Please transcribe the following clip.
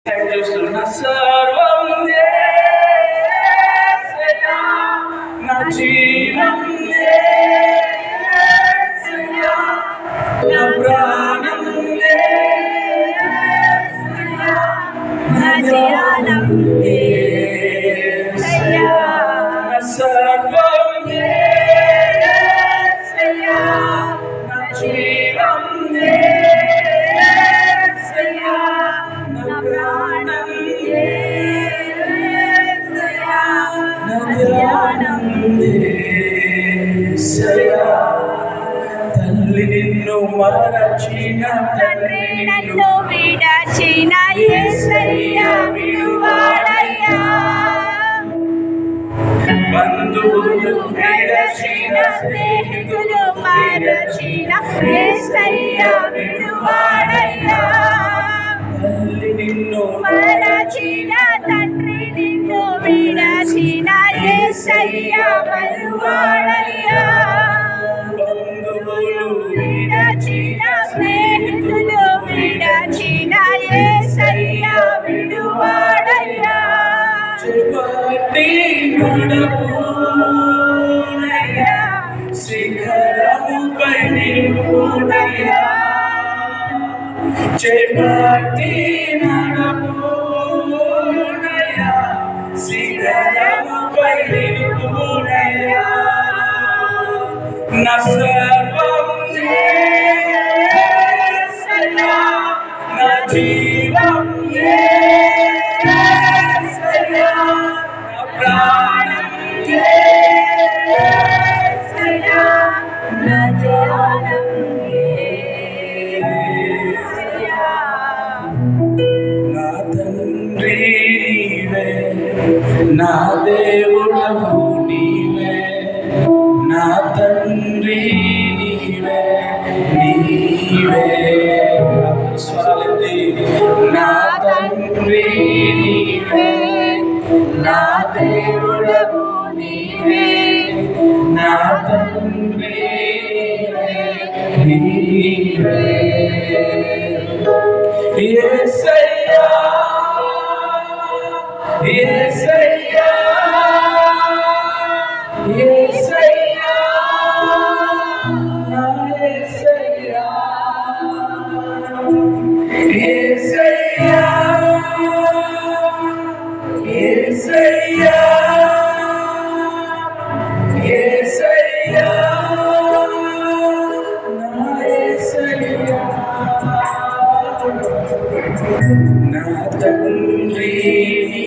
చూస్తున్న సర్వం యేసయ్యా, నా జీవం యేసయ్యా, నా ప్రాణం యేసయ్యా, నా ధ్యానం యేసయ్యా, నా సర్వం యేసయ్యా, నా జీవం యేసయ్యా, నా ప్రాణం యేసయ్యా, నా ధ్యానం యేసయ్యా. తల్లి నిన్ను మరచిన, తండ్రి నన్ను విడచిన, యేసయ్యా విడువాడయ్యా. బంధువులు విడచిన, స్నేహితులు మరచిన, యేసయ్యా విడువాడయ్యా. తల్లి నిన్ను మరచిన, తండ్రి నిన్ను విడచిన, యేసయ్యా మరువాడయ్యా. బంధువులు విడచిన, స్నేహితులు విడచిన, యేసయ్యా విడువాడయ్యా. చేపట్టి నడపునయ్యా, శిఖరముపై నిలుపునయ్యా. చేపట్టి నడపునయ్యా, శిఖరముపై నిలుపునయ్యా. నా సర్వం యేసయ్యా, నా జీవం యేసయ్యా, నా ప్రాణం యేసయ్యా, నా ధ్యానం యేసయ్యా. నా తండ్రి నీవే, నా దేవుడవు నీవే, నా తండ్రి నీవే, నీవే. స్వరలెత్తి, నా తండ్రి నీవే, నా దేవుడవు నీవే, నా తండ్రి నీవే, నీవే. యేసయ్యా, యేసయ్యా, యేసయ్యా, నా యేసయ్యా, యేసయ్యా, యేసయ్యా, యేసయ్యా, నా యేసయ్యా. నా తండ్రి